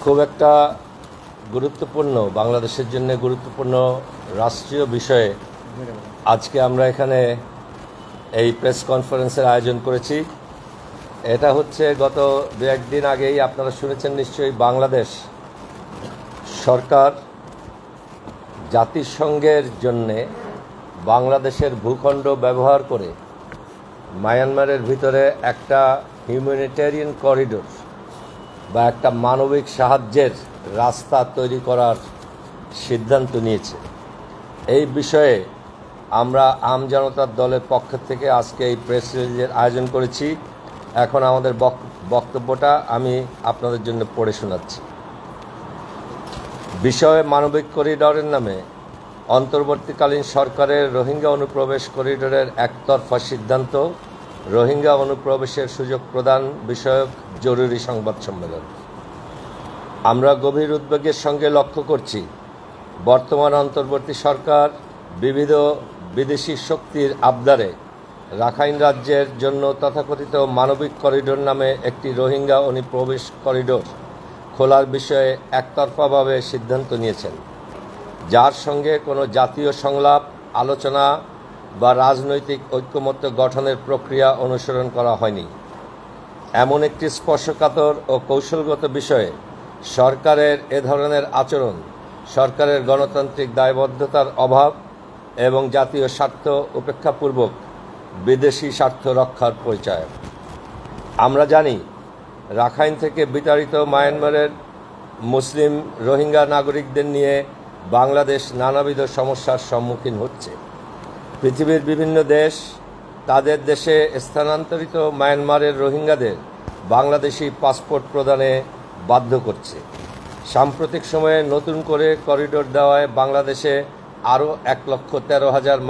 খুব একটা গুরুত্বপূর্ণ বাংলাদেশের জন্য গুরুত্বপূর্ণ রাষ্ট্রীয় বিষয়ে আজকে আমরা এখানে এই প্রেস কনফারেন্সের আয়োজন করেছি। এটা হচ্ছে গত দু একদিন আগেই আপনারা শুনেছেন নিশ্চয়ই, বাংলাদেশ সরকার জাতিসংঘের জন্যে বাংলাদেশের ভূখণ্ড ব্যবহার করে মায়ানমারের ভিতরে একটা হিউম্যানিটেরিয়ান করিডোর বা একটা মানবিক সাহায্যের রাস্তা তৈরি করার সিদ্ধান্ত নিয়েছে। এই বিষয়ে আমরা আমজনতার দলের পক্ষ থেকে আজকে এই প্রেস রিলিজের আয়োজন করেছি। এখন আমাদের বক্তব্যটা আমি আপনাদের জন্য পড়ে শোনাচ্ছি। বিষয়ে মানবিক করিডোরের নামে অন্তর্বর্তীকালীন সরকারের রোহিঙ্গা অনুপ্রবেশ করিডোরের একতরফা সিদ্ধান্ত, রোহিঙ্গা অনুপ্রবেশের সুযোগ প্রদান বিষয়ক জরুরি সংবাদ সম্মেলন। আমরা গভীর উদ্বেগের সঙ্গে লক্ষ্য করছি, বর্তমান অন্তর্বর্তী সরকার বিবিধ বিদেশি শক্তির আবদারে রাখাইন রাজ্যের জন্য তথাকথিত মানবিক করিডোর নামে একটি রোহিঙ্গা অনুপ্রবেশ করিডোর খোলার বিষয়ে একতরফাভাবে সিদ্ধান্ত নিয়েছেন, যার সঙ্গে কোনো জাতীয় সংলাপ, আলোচনা বা রাজনৈতিক ঐক্যমত্য গঠনের প্রক্রিয়া অনুসরণ করা হয়নি। এমন একটি স্পর্শকাতর ও কৌশলগত বিষয়ে সরকারের এ ধরনের আচরণ সরকারের গণতান্ত্রিক দায়বদ্ধতার অভাব এবং জাতীয় স্বার্থ উপেক্ষাপূর্বক বিদেশি স্বার্থ রক্ষার পরিচয়। আমরা জানি, রাখাইন থেকে বিতাড়িত মায়ানমারের মুসলিম রোহিঙ্গা নাগরিকদের নিয়ে বাংলাদেশ নানাবিধ সমস্যার সম্মুখীন হচ্ছে। পৃথিবীর বিভিন্ন দেশ তাদের দেশে স্থানান্তরিত মায়ানমারের রোহিঙ্গাদের বাংলাদেশি পাসপোর্ট প্রদানে বাধ্য করছে। সাম্প্রতিক সময়ে নতুন করে করিডোর দেওয়ায় বাংলাদেশে আরও 1,13,000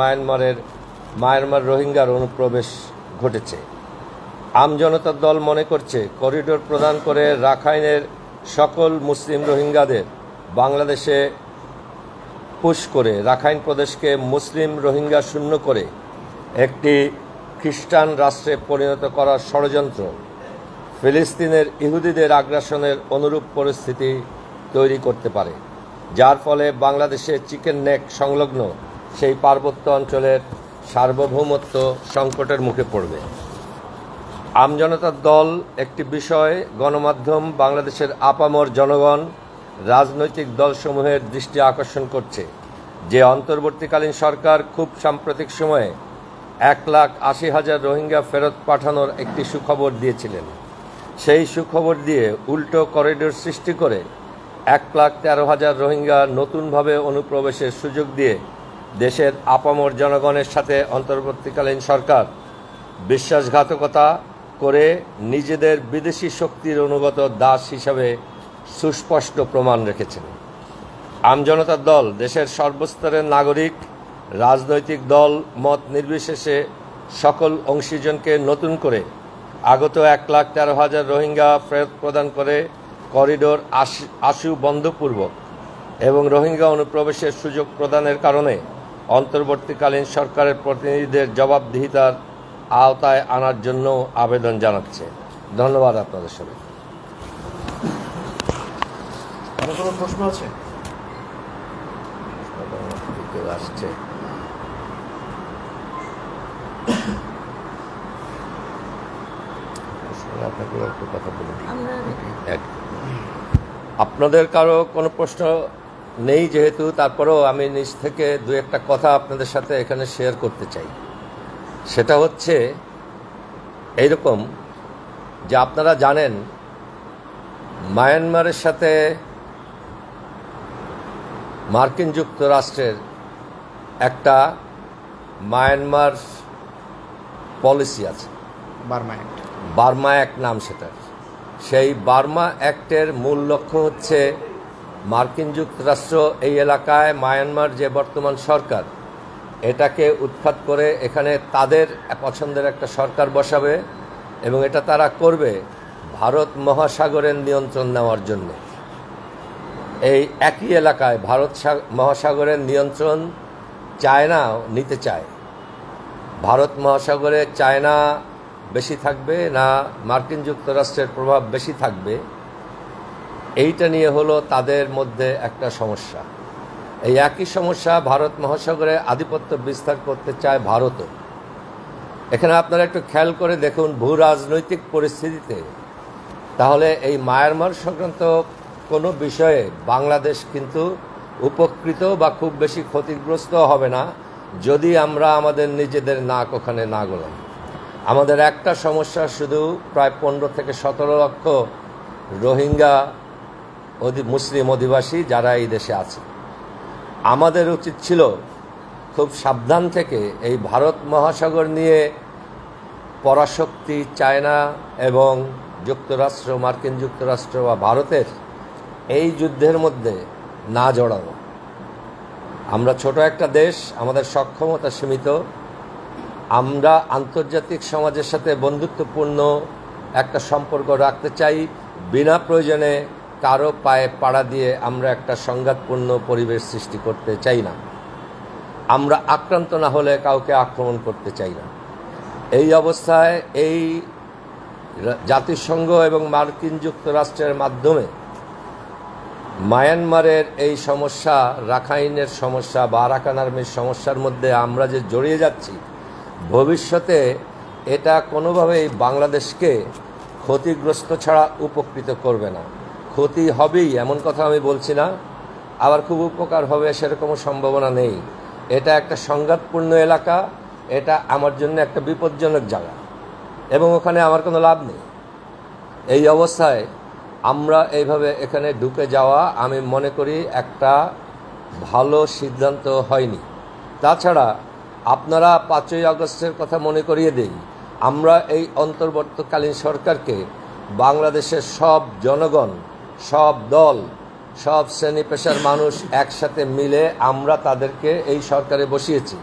মায়ানমার রোহিঙ্গার অনুপ্রবেশ ঘটেছে। আমজনতার দল মনে করছে, করিডোর প্রদান করে রাখাইনের সকল মুসলিম রোহিঙ্গাদের বাংলাদেশে পুশ করে রাখাইন প্রদেশকে মুসলিম রোহিঙ্গা শূন্য করে একটি খ্রিস্টান রাষ্ট্রে পরিণত করার ষড়যন্ত্র ফিলিস্তিনের ইহুদিদের আগ্রাসনের অনুরূপ পরিস্থিতি তৈরি করতে পারে, যার ফলে বাংলাদেশের চিকেন নেক সংলগ্ন সেই পার্বত্য অঞ্চলের সার্বভৌমত্ব সংকটের মুখে পড়বে। আমজনতার দল একটি বিষয় গণমাধ্যম, বাংলাদেশের আপামর জনগণ, রাজনৈতিক দলসমূহের দৃষ্টি আকর্ষণ করছে যে অন্তর্বর্তীকালীন সরকার খুব সাম্প্রতিক সময়ে 1,80,000 রোহিঙ্গা ফেরত পাঠানোর একটি সুখবর দিয়েছিলেন। সেই সুখবর দিয়ে উল্টো করিডোর সৃষ্টি করে 1,13,000 রোহিঙ্গা নতুনভাবে অনুপ্রবেশের সুযোগ দিয়ে দেশের আপামর জনগণের সাথে অন্তর্বর্তীকালীন সরকার বিশ্বাসঘাতকতা করে নিজেদের বিদেশি শক্তির অনুগত দাস হিসাবে সুস্পষ্ট প্রমাণ রেখেছেন। আমজনতার দল দেশের সর্বস্তরের নাগরিক, রাজনৈতিক দল মত নির্বিশেষে সকল অংশীজনকে নতুন করে আগত 1,13,000 রোহিঙ্গা ফেরত প্রদান করে করিডোর আশু বন্ধপূর্বক এবং রোহিঙ্গা অনুপ্রবেশের সুযোগ প্রদানের কারণে অন্তর্বর্তীকালীন সরকারের প্রতিনিধিদের জবাবদিহিতার আওতায় আনার জন্য আবেদন জানাচ্ছে। ধন্যবাদ আপনাদের সবাই। কোনো প্রশ্ন আছে? আসছে। আপনাকে একটু কথা বলি। আপনাদের কারো কোনো প্রশ্ন নেই যেহেতু, তারপরেও আমি নিজ থেকে দু একটা কথা আপনাদের সাথে এখানে শেয়ার করতে চাই। সেটা হচ্ছে এইরকম যে আপনারা জানেন, মায়ানমারের সাথে মার্কিন যুক্তরাষ্ট্রের একটা মায়ানমার পলিসি আছে, বার্মা অ্যাক্ট নাম সেটার। সেই বার্মা অ্যাক্টের মূল লক্ষ্য হচ্ছে মার্কিন যুক্তরাষ্ট্র এই এলাকায় মায়ানমার যে বর্তমান সরকার, এটাকে উৎখাত করে এখানে তাদের পছন্দের একটা সরকার বসাবে এবং এটা তারা করবে ভারত মহাসাগরের নিয়ন্ত্রণ নেওয়ার জন্য। এই একই এলাকায় ভারত মহাসাগরের নিয়ন্ত্রণ চায়না নিতে চায়। ভারত মহাসাগরে চায়না বেশি থাকবে না মার্কিন যুক্তরাষ্ট্রের প্রভাব বেশি থাকবে, এইটা নিয়ে হলো তাদের মধ্যে একটা সমস্যা। এই একই সমস্যা ভারত মহাসাগরে আধিপত্য বিস্তার করতে চায় ভারতও। এখানে আপনারা একটু খেয়াল করে দেখুন ভূ রাজনৈতিক পরিস্থিতিতে, তাহলে এই মায়ানমার সংক্রান্ত কোনো বিষয়ে বাংলাদেশ কিন্তু উপকৃত বা খুব বেশি ক্ষতিগ্রস্ত হবে না যদি আমরা আমাদের নিজেদের নাক ওখানে না গলাই। আমাদের একটা সমস্যা শুধু প্রায় 15 থেকে 17 লক্ষ রোহিঙ্গা মুসলিম অধিবাসী যারা এই দেশে আছে। আমাদের উচিত ছিল খুব সাবধান থেকে এই ভারত মহাসাগর নিয়ে পরাশক্তি চায়না এবং যুক্তরাষ্ট্র, মার্কিন যুক্তরাষ্ট্র বা ভারতের এই যুদ্ধের মধ্যে না জড়ানো। আমরা ছোট একটা দেশ, আমাদের সক্ষমতা সীমিত। আমরা আন্তর্জাতিক সমাজের সাথে বন্ধুত্বপূর্ণ একটা সম্পর্ক রাখতে চাই। বিনা প্রয়োজনে কারো পায়ে পাড়া দিয়ে আমরা একটা সংঘাতপূর্ণ পরিবেশ সৃষ্টি করতে চাই না। আমরা আক্রান্ত না হলে কাউকে আক্রমণ করতে চাই না। এই অবস্থায় এই জাতিসংঘ এবং মার্কিন যুক্তরাষ্ট্রের মাধ্যমে মায়ানমারের এই সমস্যা, রাখাইনের সমস্যা বা আরাকান আর্মির সমস্যার মধ্যে আমরা যে জড়িয়ে যাচ্ছি, ভবিষ্যতে এটা কোনোভাবেই বাংলাদেশকে ক্ষতিগ্রস্ত ছাড়া উপকৃত করবে না। ক্ষতি হবেই এমন কথা আমি বলছি না, আবার খুব উপকার হবে সেরকমও সম্ভাবনা নেই। এটা একটা সংঘাতপূর্ণ এলাকা, এটা আমার জন্য একটা বিপজ্জনক জায়গা এবং ওখানে আমার কোনো লাভ নেই। এই অবস্থায় আমরা এইভাবে এখানে ঢুকে যাওয়া আমি মনে করি একটা ভালো সিদ্ধান্ত হয়নি। তাছাড়া আপনারা 5ই আগস্টের কথা মনে করিয়ে দেই, আমরা এই অন্তর্বর্তীকালীন সরকারকে বাংলাদেশের সব জনগণ, সব দল, সব শ্রেণী পেশার মানুষ একসাথে মিলে আমরা তাদেরকে এই সরকারে বসিয়েছি।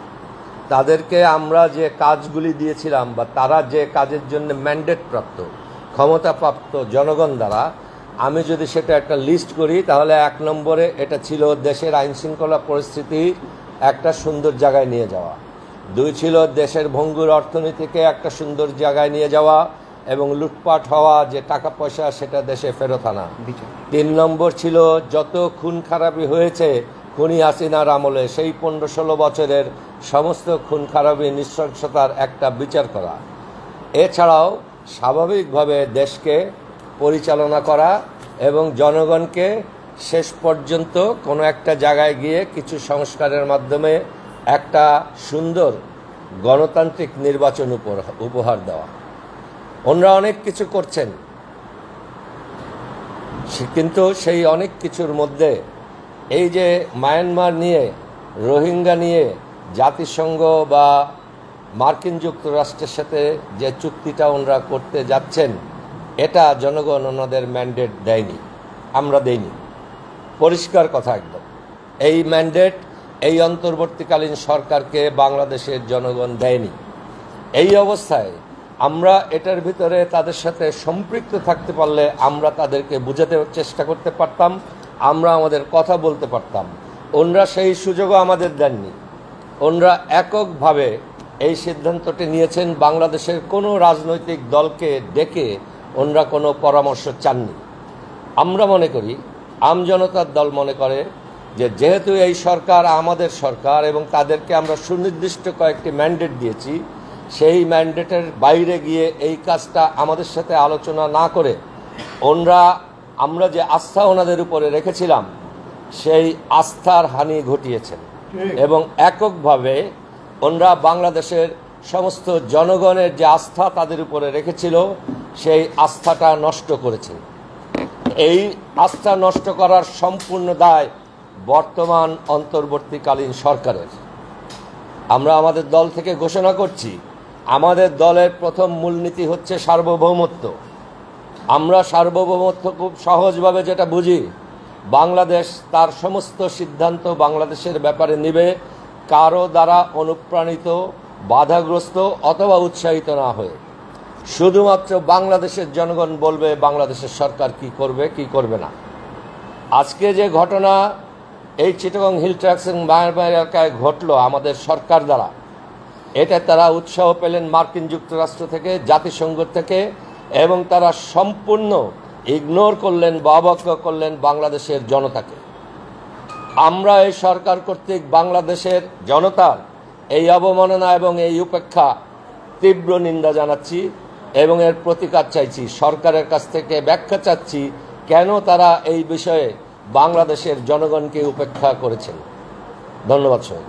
তাদেরকে আমরা যে কাজগুলি দিয়েছিলাম বা তারা যে কাজের জন্য ম্যান্ডেট প্রাপ্ত, ক্ষমতাপ্রাপ্ত জনগণ দ্বারা, আমি যদি সেটা একটা লিস্ট করি তাহলে 1 নম্বরে এটা ছিল দেশের আইনশৃঙ্খলা পরিস্থিতি একটা সুন্দর জায়গায় নিয়ে যাওয়া। 2 ছিল দেশের ভঙ্গুর অর্থনীতিকে একটা সুন্দর জায়গায় নিয়ে যাওয়া এবং লুটপাট হওয়া যে টাকা পয়সা সেটা দেশে ফেরত আনা। 3 নম্বর ছিল যত খুন খারাপি হয়েছে খুনি হাসিনার আমলে, সেই 15-16 বছরের সমস্ত খুন খারাপি নৃশংসতার একটা বিচার করা। এছাড়াও স্বাভাবিকভাবে দেশকে পরিচালনা করা এবং জনগণকে শেষ পর্যন্ত কোনো একটা জায়গায় গিয়ে কিছু সংস্কারের মাধ্যমে একটা সুন্দর গণতান্ত্রিক নির্বাচন উপহার দেওয়া। ওনারা অনেক কিছু করছেন, কিন্তু সেই অনেক কিছুর মধ্যে এই যে মায়ানমার নিয়ে, রোহিঙ্গা নিয়ে জাতিসংঘ বা মার্কিন যুক্তরাষ্ট্রের সাথে যে চুক্তিটা ওনারা করতে যাচ্ছেন, এটা জনগণ ওনাদের ম্যান্ডেট দেয়নি, আমরা দেইনি। পরিষ্কার কথা একদম, এই ম্যান্ডেট এই অন্তর্বর্তীকালীন সরকারকে বাংলাদেশের জনগণ দেয়নি। এই অবস্থায় আমরা এটার ভিতরে তাদের সাথে সম্পৃক্ত থাকতে পারলে আমরা তাদেরকে বোঝাতে চেষ্টা করতে পারতাম, আমরা আমাদের কথা বলতে পারতাম। ওনারা সেই সুযোগও আমাদের দেননি। ওনারা এককভাবে এই সিদ্ধান্তটি নিয়েছেন, বাংলাদেশের কোনো রাজনৈতিক দলকে ডেকে ওনারা কোনো পরামর্শ চাননি। আমরা মনে করি, আমজনতার দল মনে করে যে যেহেতু এই সরকার আমাদের সরকার এবং তাদেরকে আমরা সুনির্দিষ্ট কয়েকটি ম্যান্ডেট দিয়েছি, সেই ম্যান্ডেটের বাইরে গিয়ে এই কাজটা আমাদের সাথে আলোচনা না করে আমরা যে আস্থা ওনাদের উপরে রেখেছিলাম সেই আস্থার হানি ঘটিয়েছেন এবং এককভাবে ওনারা বাংলাদেশের সমস্ত জনগণের যে আস্থা তাদের উপরে রেখেছিল সেই আস্থাটা নষ্ট করেছেন। এই আস্থা নষ্ট করার সম্পূর্ণ দায় বর্তমান অন্তর্বর্তীকালীন সরকারের। আমরা আমাদের দল থেকে ঘোষণা করছি, আমাদের দলের প্রথম মূলনীতি হচ্ছে সার্বভৌমত্ব। আমরা সার্বভৌমত্ব খুব সহজভাবে যেটা বুঝি, বাংলাদেশ তার সমস্ত সিদ্ধান্ত বাংলাদেশের ব্যাপারে নেবে কারো দ্বারা অনুপ্রাণিত, বাধাগ্রস্ত অথবা উৎসাহিত না হয়ে। শুধুমাত্র বাংলাদেশের জনগণ বলবে বাংলাদেশের সরকার কি করবে কি করবে না। আজকে যে ঘটনা এই চিটাগং হিল ট্র্যাক্স এবং মায়ানমার এলাকায় ঘটলো আমাদের সরকার দ্বারা, এটা তারা উৎসাহ পেলেন মার্কিন যুক্তরাষ্ট্র থেকে, জাতিসংঘ থেকে, এবং তারা সম্পূর্ণ ইগনোর করলেন বা অবজ্ঞা করলেন বাংলাদেশের জনতাকে। আমরা এই সরকার কর্তৃক বাংলাদেশের জনতার এই অবমাননা এবং এই উপেক্ষা তীব্র নিন্দা জানাচ্ছি এবং এর প্রতিকার চাইছি। সরকারের কাছ থেকে ব্যাখ্যা চাচ্ছি কেন তারা এই বিষয়ে বাংলাদেশের জনগণকে উপেক্ষা করেছেন। ধন্যবাদ সবাই।